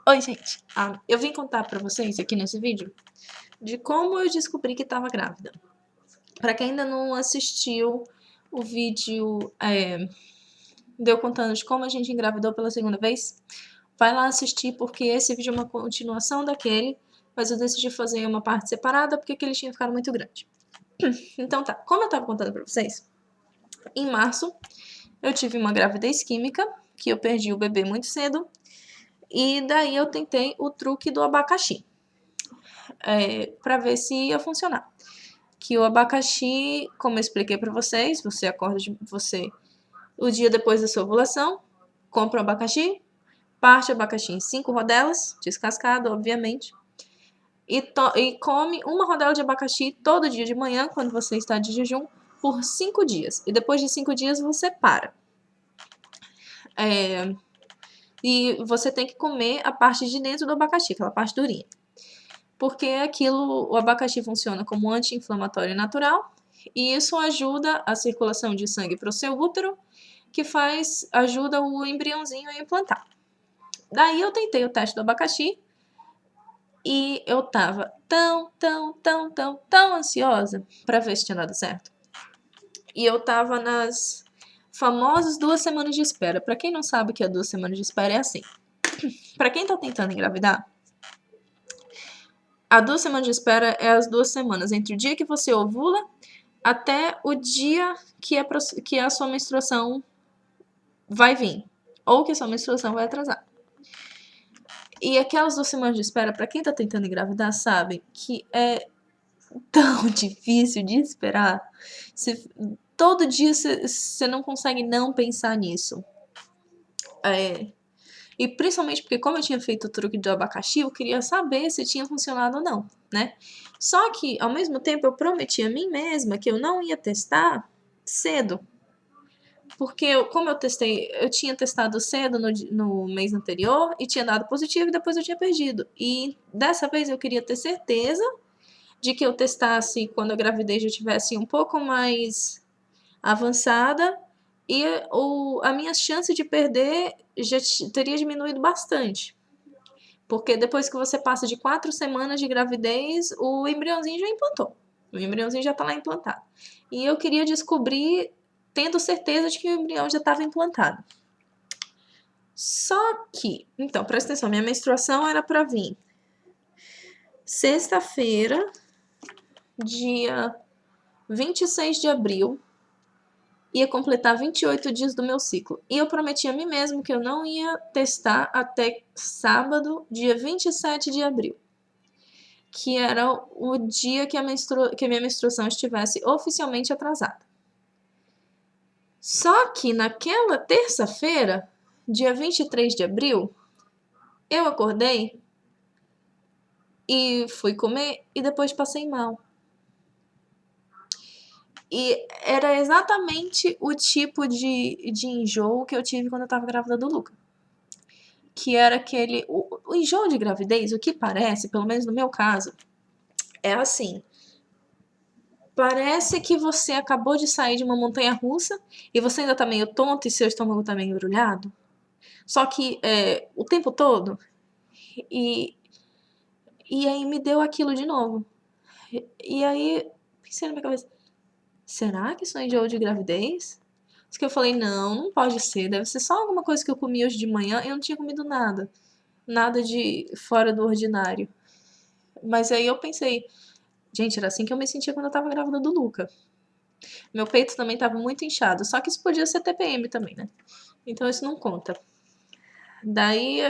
Oi, gente. Eu vim contar pra vocês aqui nesse vídeo de como eu descobri que estava grávida. Pra quem ainda não assistiu o vídeo de eu contando de como a gente engravidou pela segunda vez, vai lá assistir porque esse vídeo é uma continuação daquele, mas eu decidi fazer uma parte separada porque aquele tinha ficado muito grande. Então tá, como eu tava contando pra vocês, em março eu tive uma gravidez química, que eu perdi o bebê muito cedo, e daí eu tentei o truque do abacaxi. Para ver se ia funcionar. Que o abacaxi, como eu expliquei para vocês, você acorda o dia depois da sua ovulação, compra o abacaxi, parte o abacaxi em 5 rodelas, descascado, obviamente, e come uma rodela de abacaxi todo dia de manhã, quando você está de jejum, por 5 dias. E depois de 5 dias você para. E você tem que comer a parte de dentro do abacaxi, aquela parte durinha. Porque o abacaxi funciona como anti-inflamatório natural e isso ajuda a circulação de sangue para o seu útero, que ajuda o embriãozinho a implantar. Daí eu tentei o teste do abacaxi e eu tava tão ansiosa para ver se tinha dado certo. E eu tava nas famosas 2 semanas de espera. Para quem não sabe o que é 2 semanas de espera, é assim. Para quem tá tentando engravidar, a 2 semanas de espera é as 2 semanas entre o dia que você ovula até o dia que a sua menstruação vai vir, ou que a sua menstruação vai atrasar. E aquelas 2 semanas de espera, para quem tá tentando engravidar, sabe que é tão difícil de esperar. Todo dia você não consegue não pensar nisso. E principalmente porque, como eu tinha feito o truque do abacaxi, eu queria saber se tinha funcionado ou não, né? Só que, ao mesmo tempo, eu prometi a mim mesma que eu não ia testar cedo. Porque, como eu tinha testado cedo no mês anterior e tinha dado positivo e depois eu tinha perdido. E dessa vez eu queria ter certeza de que eu testasse quando a gravidez já estivesse um pouco mais avançada e a minha chance de perder já teria diminuído bastante. Porque depois que você passa de 4 semanas de gravidez, o embriãozinho já implantou. O embriãozinho já tá lá implantado. E eu queria descobrir, tendo certeza de que o embrião já estava implantado. Só que, então, presta atenção, minha menstruação era para vir sexta-feira, dia 26 de abril, ia completar 28 dias do meu ciclo. E eu prometi a mim mesmo que eu não ia testar até sábado, dia 27 de abril. Que era o dia que a minha menstruação estivesse oficialmente atrasada. Só que naquela terça-feira, dia 23 de abril, eu acordei e fui comer e depois passei mal. E era exatamente o tipo de enjoo que eu tive quando eu tava grávida do Luca. Que era aquele... O enjoo de gravidez, o que parece, pelo menos no meu caso, é assim. Parece que você acabou de sair de uma montanha-russa e você ainda tá meio tonto e seu estômago tá meio embrulhado. Só que o tempo todo. E aí me deu aquilo de novo. E aí pensei na minha cabeça, será que isso é enjoo de gravidez? Porque eu falei, não pode ser, deve ser só alguma coisa que eu comi hoje de manhã e eu não tinha comido nada. Nada de fora do ordinário. Mas aí eu pensei, gente, era assim que eu me sentia quando eu tava grávida do Luca. Meu peito também tava muito inchado, só que isso podia ser TPM também, né? Então isso não conta. Daí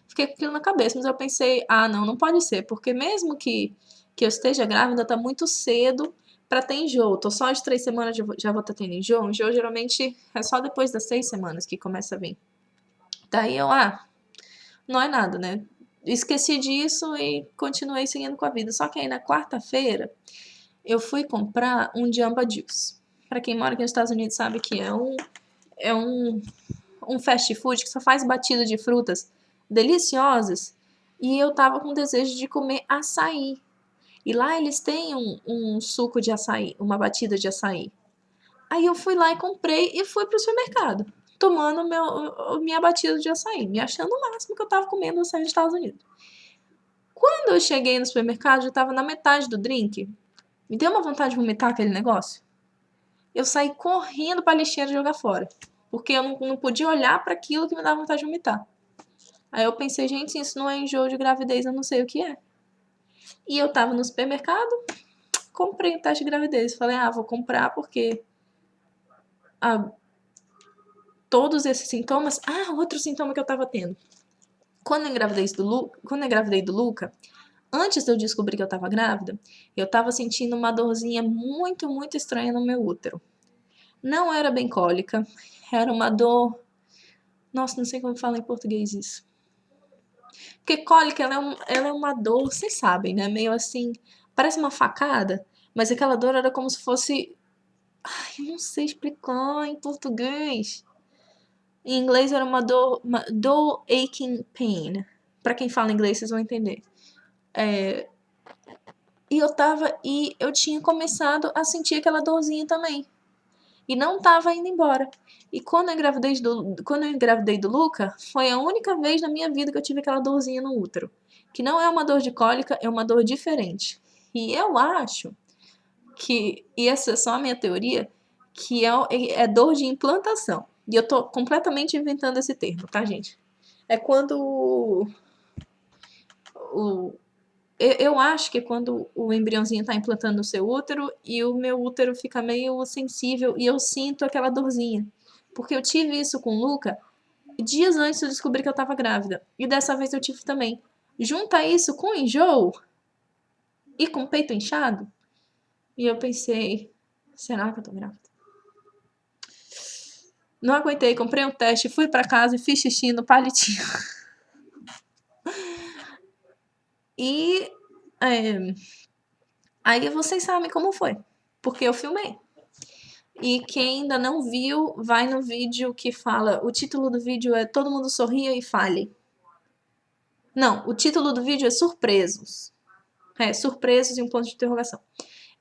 fiquei com aquilo na cabeça, mas eu pensei, não pode ser, porque mesmo que eu esteja grávida, tá muito cedo pra ter enjoo. Tô só de 3 semanas, já vou estar tendo enjoo. Enjoo geralmente é só depois das 6 semanas que começa a vir. Daí eu, não é nada, né? Esqueci disso e continuei seguindo com a vida. Só que aí na quarta-feira eu fui comprar um Jamba Juice. Pra quem mora aqui nos Estados Unidos sabe que é um fast food que só faz batido de frutas deliciosas. E eu tava com desejo de comer açaí. E lá eles têm um suco de açaí, uma batida de açaí. Aí eu fui lá e comprei e fui pro supermercado. tomando minha batida de açaí, me achando o máximo que eu tava comendo açaí dos Estados Unidos. Quando eu cheguei no supermercado, já tava na metade do drink. Me deu uma vontade de vomitar aquele negócio. Eu saí correndo pra lixeira jogar fora. Porque eu não podia olhar para aquilo que me dava vontade de vomitar. Aí eu pensei, gente, se isso não é enjoo de gravidez, eu não sei o que é. E eu tava no supermercado, comprei o teste de gravidez. Falei, vou comprar porque todos esses sintomas... outro sintoma que eu tava tendo. Quando eu engravidei do Luca, antes de eu descobrir que eu tava grávida, eu tava sentindo uma dorzinha muito, muito estranha no meu útero. Não era bem cólica, era uma dor... Nossa, não sei como fala em português isso. Porque cólica, ela é uma dor, vocês sabem, né? Meio assim, parece uma facada, mas aquela dor era como se fosse... eu não sei explicar em português. Em inglês era uma dor aching pain. Pra quem fala inglês, vocês vão entender. E eu tinha começado a sentir aquela dorzinha também. E não tava indo embora. E quando eu engravidei do Luca, foi a única vez na minha vida que eu tive aquela dorzinha no útero. Que não é uma dor de cólica, é uma dor diferente. E eu acho que, e essa é só a minha teoria, que é dor de implantação. E eu tô completamente inventando esse termo, tá, gente? É quando eu acho que é quando o embriãozinho tá implantando no seu útero e o meu útero fica meio sensível e eu sinto aquela dorzinha. Porque eu tive isso com o Luca dias antes de eu descobrir que eu tava grávida. E dessa vez eu tive também. Junta isso com enjoo e com o peito inchado. E eu pensei, será que eu tô grávida? Não aguentei, comprei um teste, fui pra casa e fiz xixi no palitinho. E aí vocês sabem como foi, porque eu filmei. E quem ainda não viu, vai no vídeo que fala... O título do vídeo é Todo Mundo Sorria e Fale. Não, o título do vídeo é Surpresos. Surpresos e um ponto de interrogação.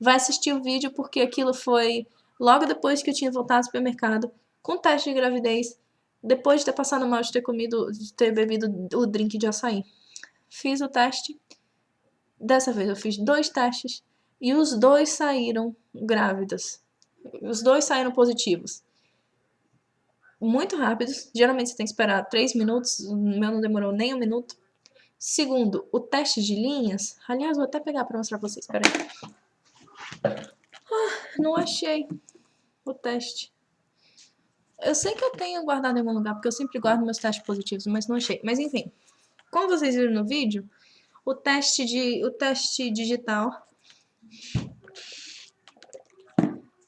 Vai assistir o vídeo porque aquilo foi logo depois que eu tinha voltado ao supermercado, com teste de gravidez, depois de ter passado mal de ter bebido o drink de açaí. Fiz o teste. Dessa vez eu fiz 2 testes e os 2 saíram grávidas. Os 2 saíram positivos. Muito rápidos. Geralmente você tem que esperar 3 minutos. O meu não demorou nem 1 minuto. Segundo, o teste de linhas. Aliás, vou até pegar pra mostrar pra vocês. Espera aí. Não achei o teste. Eu sei que eu tenho guardado em algum lugar, porque eu sempre guardo meus testes positivos, mas não achei. Mas enfim, como vocês viram no vídeo, o teste digital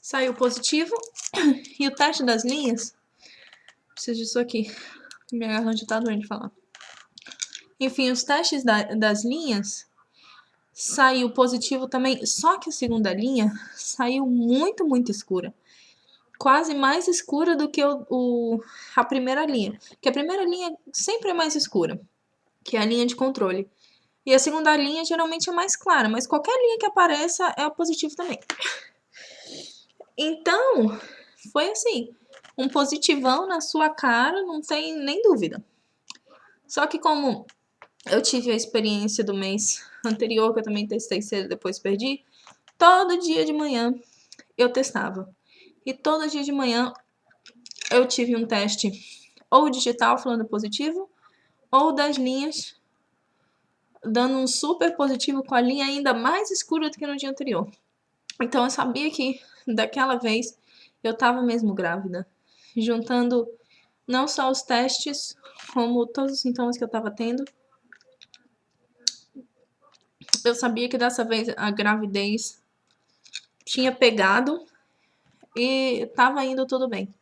saiu positivo e o teste das linhas... Preciso disso aqui. Minha garganta tá doendo de falar. Enfim, os testes das linhas saiu positivo também, só que a segunda linha saiu muito, muito escura. Quase mais escura do que a primeira linha. Que a primeira linha sempre é mais escura, que é a linha de controle. E a segunda linha geralmente é mais clara, mas qualquer linha que apareça é positivo também. Então, foi assim, um positivão na sua cara, não tem nem dúvida. Só que como eu tive a experiência do mês anterior, que eu também testei cedo, depois perdi, todo dia de manhã eu testava. E todo dia de manhã eu tive um teste ou digital falando positivo, ou das linhas dando um super positivo com a linha ainda mais escura do que no dia anterior. Então eu sabia que daquela vez eu tava mesmo grávida, juntando não só os testes, como todos os sintomas que eu tava tendo. Eu sabia que dessa vez a gravidez tinha pegado e tava indo tudo bem.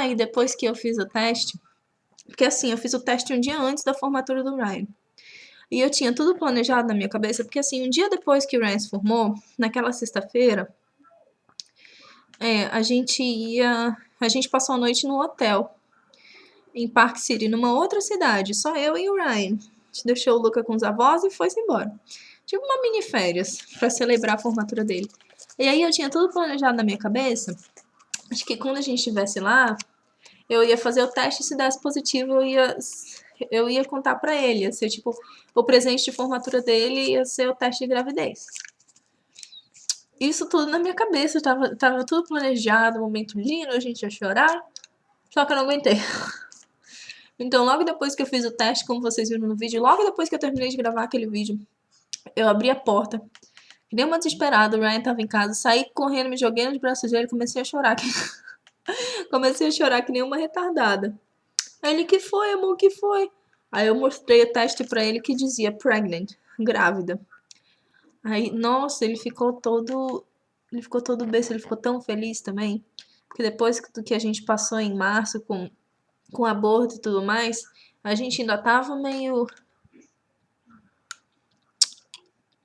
E depois que eu fiz o teste, porque assim, eu fiz o teste um dia antes da formatura do Ryan. E eu tinha tudo planejado na minha cabeça, porque assim, um dia depois que o Ryan se formou, naquela sexta-feira, a gente passou a noite no hotel, em Park City, numa outra cidade, só eu e o Ryan. A gente deixou o Luca com os avós e foi-se embora. Tipo uma mini férias, pra celebrar a formatura dele. E aí eu tinha tudo planejado na minha cabeça, acho que quando a gente estivesse lá, eu ia fazer o teste, se desse positivo, eu ia contar pra ele. Ia ser tipo, o presente de formatura dele ia ser o teste de gravidez. Isso tudo na minha cabeça, tava tudo planejado, um momento lindo, a gente ia chorar. Só que eu não aguentei. Então, logo depois que eu fiz o teste, como vocês viram no vídeo, logo depois que eu terminei de gravar aquele vídeo, eu abri a porta, que nem uma desesperada, o Ryan tava em casa, saí correndo, me joguei nos braços dele e comecei a chorar. Comecei a chorar que nem uma retardada. Aí ele, que foi, amor, que foi? Aí eu mostrei o teste pra ele que dizia pregnant, grávida. Aí, nossa, ele ficou todo besta, ele ficou tão feliz também. Porque depois do que a gente passou em março com aborto e tudo mais, a gente ainda tava meio...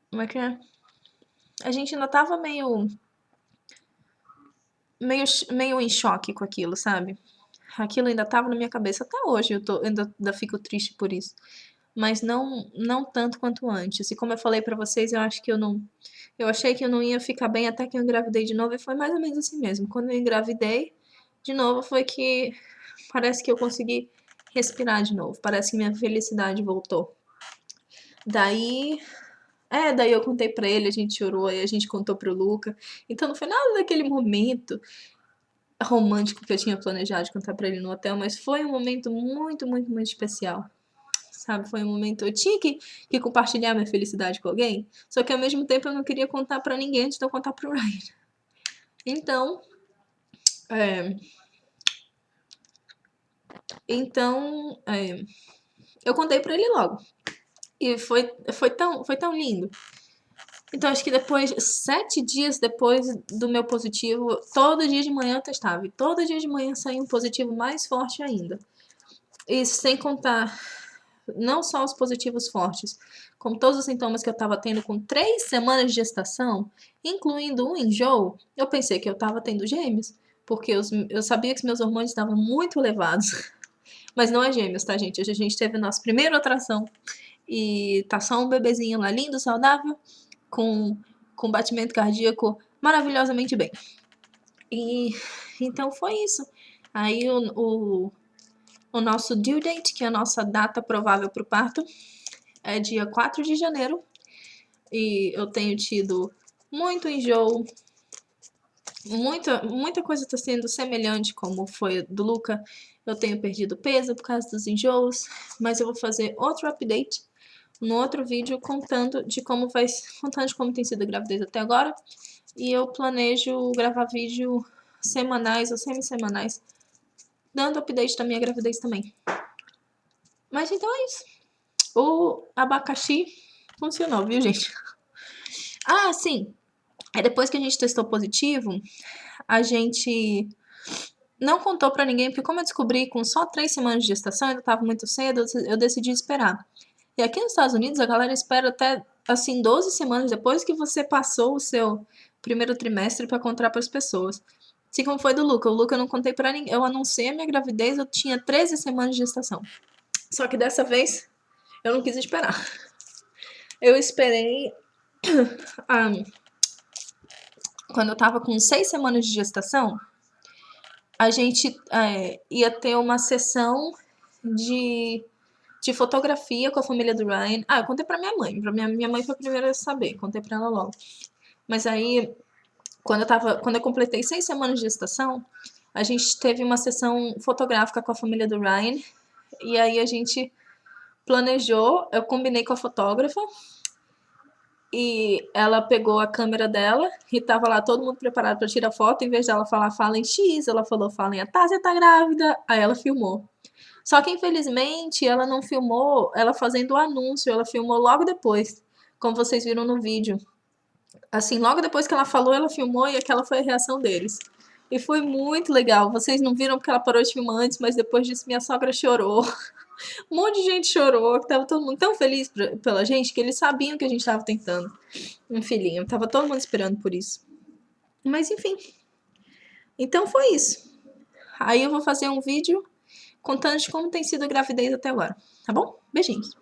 Como é que é? A gente ainda tava meio em choque com aquilo, sabe? Aquilo ainda tava na minha cabeça até hoje, ainda fico triste por isso. Mas não tanto quanto antes. E como eu falei pra vocês, eu achei que eu não ia ficar bem até que eu engravidei de novo e foi mais ou menos assim mesmo. Quando eu engravidei de novo foi que parece que eu consegui respirar de novo. Parece que minha felicidade voltou. Daí eu contei pra ele, a gente chorou, aí a gente contou pro Luca. Então não foi nada daquele momento romântico que eu tinha planejado de contar pra ele no hotel, mas foi um momento muito, muito, muito especial. Sabe, foi um momento... Eu tinha que compartilhar minha felicidade com alguém, só que ao mesmo tempo eu não queria contar pra ninguém antes de eu contar pro Ryan. Então, eu contei pra ele logo. E foi tão lindo. Então, acho que 7 dias depois do meu positivo, todo dia de manhã eu testava. E todo dia de manhã saía um positivo mais forte ainda. E sem contar, não só os positivos fortes, como todos os sintomas que eu tava tendo com 3 semanas de gestação, incluindo um enjoo, eu pensei que eu tava tendo gêmeos. Porque eu sabia que os meus hormônios estavam muito elevados. Mas não é gêmeos, tá, gente? Hoje a gente teve nossa primeira ultrassom. E tá só um bebezinho lá lindo, saudável, com batimento cardíaco maravilhosamente bem. E então foi isso. Aí o nosso due date, que é a nossa data provável para o parto, é dia 4 de janeiro. E eu tenho tido muito enjoo, muita coisa está sendo semelhante como foi do Luca. Eu tenho perdido peso por causa dos enjoos, mas eu vou fazer outro update no outro vídeo contando de como tem sido a gravidez até agora. E eu planejo gravar vídeo semanais ou semissemanais, dando update da minha gravidez também. Mas então é isso. O abacaxi funcionou, viu, gente? Ah, sim. Aí depois que a gente testou positivo, a gente não contou pra ninguém, porque como eu descobri com só 3 semanas de gestação, ainda tava muito cedo, eu decidi esperar. E aqui nos Estados Unidos, a galera espera até, assim, 12 semanas depois que você passou o seu primeiro trimestre pra contar pras pessoas. Assim como foi do Luca. O Luca eu não contei pra ninguém. Eu anunciei a minha gravidez, eu tinha 13 semanas de gestação. Só que dessa vez, eu não quis esperar. Eu esperei... quando eu tava com 6 semanas de gestação, a gente ia ter uma sessão de fotografia com a família do Ryan. Ah, eu contei pra minha mãe. Minha mãe foi a primeira a saber. Contei pra ela logo. Mas aí, quando eu completei 6 semanas de gestação, a gente teve uma sessão fotográfica com a família do Ryan. E aí a gente planejou, eu combinei com a fotógrafa. E ela pegou a câmera dela e tava lá todo mundo preparado pra tirar foto. Em vez dela falar fala em X, ela falou fala em a Tássia tá grávida. Aí ela filmou. Só que infelizmente ela não filmou ela fazendo o anúncio, ela filmou logo depois, como vocês viram no vídeo. Assim, logo depois que ela falou, ela filmou e aquela foi a reação deles. E foi muito legal. Vocês não viram porque ela parou de filmar antes, mas depois disso minha sogra chorou. Um monte de gente chorou, que tava todo mundo tão feliz pela gente que eles sabiam que a gente tava tentando um filhinho. Tava todo mundo esperando por isso. Mas enfim. Então foi isso. Aí eu vou fazer um vídeo contando de como tem sido a gravidez até agora, tá bom? Beijinhos.